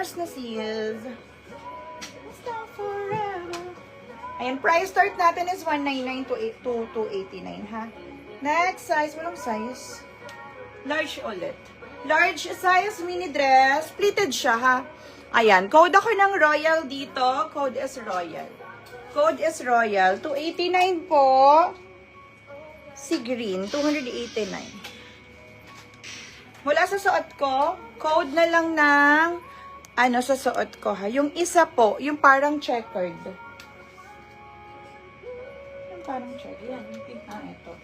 yours na sis. Stop forever. Ayan, price start natin is 199 to 289 ha. Next size, walang size. Large ulit. Large size mini dress. Pleated siya ha. Ayan, code ako ng Royal dito. Code is Royal. Code is Royal. 289 po. Si green, 289. Mula sa suot ko, code na lang ng sa suot ko ha. Yung isa po, yung parang checkered. Yung parang checkered. Yan, yung pink. Ito.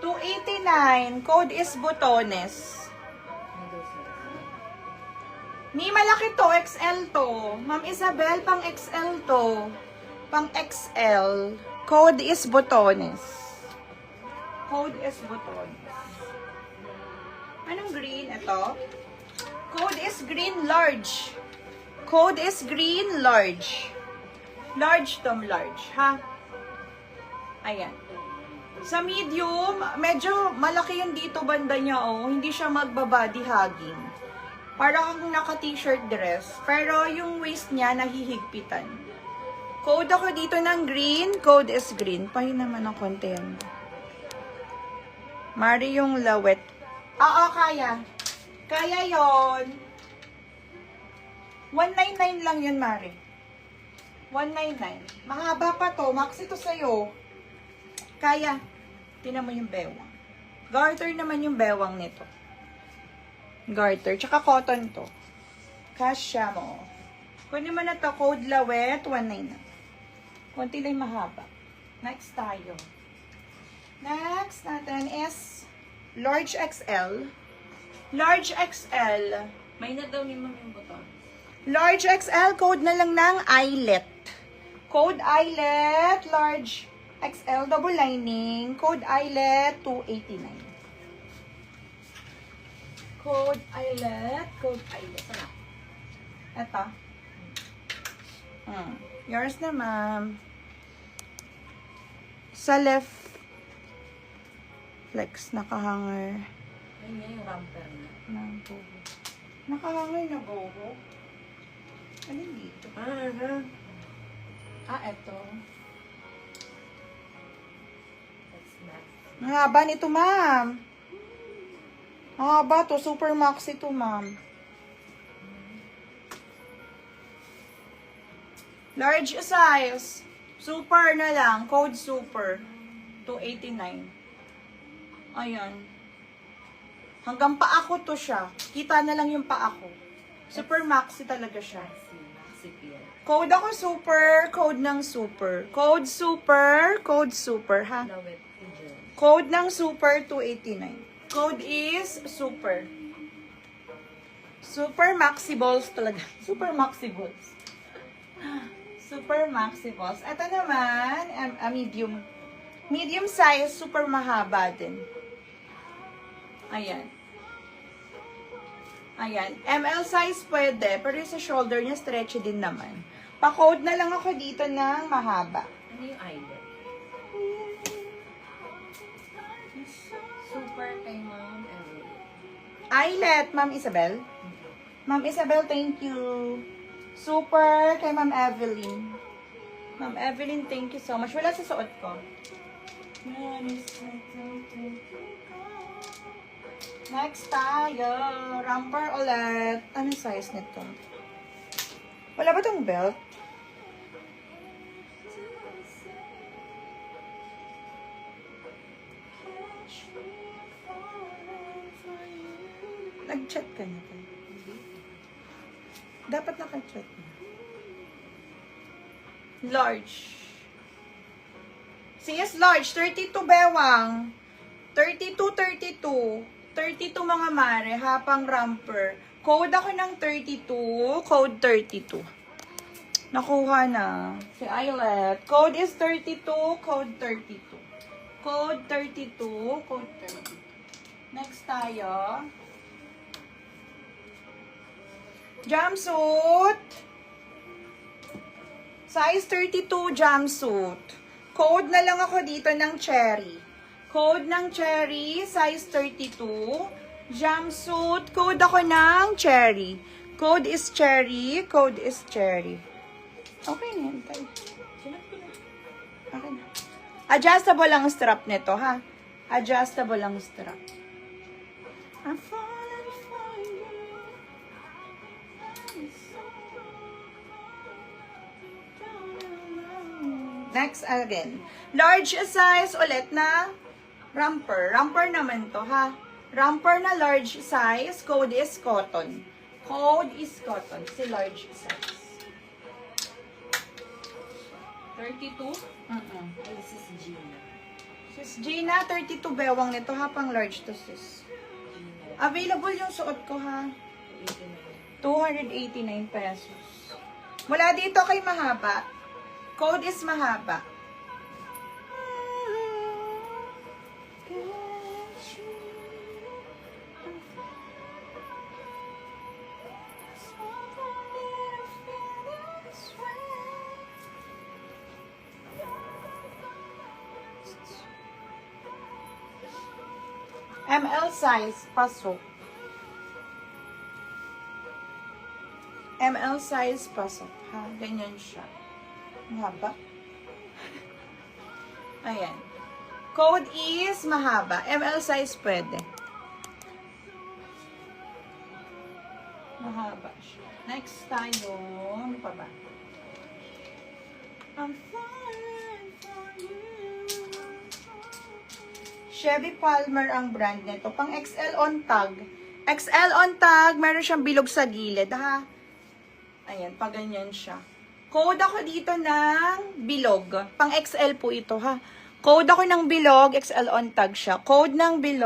289. Code is Botones. Ni malaki to, XL to. Ma'am Isabel, pang XL to. Pang XL. Code is Botones. Code is Botones. Anong green? Ito. Code is green large. Code is green large. Large to large, ha? Ayan. Sa medium, medyo malaki yung dito banda niya, oh. Hindi siya magba-body hugging. Parang naka-t-shirt dress. Pero yung waist niya, nahihigpitan. Code ako dito ng green. Code is green. Pahin naman ang konti yan. Mari yung lawet. Oo, kaya. Kaya yon. 199 lang yun, Mari. 199. Mahaba pa to. Max ito sa'yo. Kaya. Tinan mo yung bewang. Garter naman yung bewang nito. Garter. Tsaka cotton to. Kasya mo. Kunin mo na to. Code lawet. 199. Konti lang mahaba. Next tayo. Next natin is large XL. Large XL. May na daw ni Ma'am yung buton. Large XL. Code na lang ng eyelet. Code eyelet. Large XL double lining. Code eyelet 289. Code eyelet. Code eyelet. Sana. Ito. Yours na, ma'am. Sa left flex, nakahanger. Ayun nga yung ramper na. Ng boho. Nakahanger na boho. Ano dito? Eto. That's not. Ang haba nito, ma'am. Ang haba to. Super maxi to, ma'am. Large size. Super na lang. Code super. 289. Ayan. Hanggang paa ko to siya. Kita na lang yung paa ko. Super maxi talaga siya. Maxi Pier. Code ako super. Code ng super. Code super. Code super, ha? Lawet pigeon. Code ng super 289. Code is super. Super maxi balls talaga. Super maxi balls. Super maxi balls. Ito naman, medium. Medium size, super mahaba din. Ayan. Ayan. ML size pwede, pero yung sa shoulder niya, stretchy din naman. Pa-code na lang ako dito ng mahaba. Ano yung eyelet? Super kay Ma'am Evelyn. Eyelet, Ma'am Isabel. Ma'am Isabel, thank you. Super kay Ma'am Evelyn. Ma'am Evelyn, thank you so much. Wala sa suot ko. Next tayo. Romper ulit. Anong size nito? Wala ba tong belt? Nag-chat ka na ba? Dapat naka-chat na. Large. Sis, large. 32 bewang. 32, 32. 32 mga mare. Hapang romper. Code ako ng 32. Code 32. Nakuha na. Si Eyelet. Code is 32. Code 32. Code 32. Code 32. Next tayo. Jumpsuit. Size 32 jumpsuit. Code na lang ako dito ng cherry. Code ng cherry, size 32. Jumpsuit, code ako ng cherry. Code is cherry. Code is cherry. Okay na yan, tayo. Sinat ko na. Okay na. Adjustable ang strap nito, ha? Adjustable ang strap. I'm falling for you. Next again. Large size ulit na romper. Romper naman to, ha? Romper na large size. Code is cotton. Code is cotton. Si large size. 32. Ay, this is Gina. Sis Gina, 32 bewang nito, ha? Pang large to, sis. Gina. Available yung suot ko, ha? 89. 289 pesos. Mula dito kay mahaba. Code is mahaba. ML size, pasok. ML size, pasok. Ha? Ganyan siya. Mahaba. Ayan. Code is mahaba. ML size pwede. Mahaba siya. Next tayo. Ano pa ba? I'm falling for you. Chevy Palmer ang brand nito. Pang XL on tag. XL on tag. Meron siyang bilog sa gilid, ha? Ayan, pag ganyan siya. Code ako dito ng bilog. Pang XL po ito, ha? Code ako ng bilog. XL on tag siya. Code ng bilog.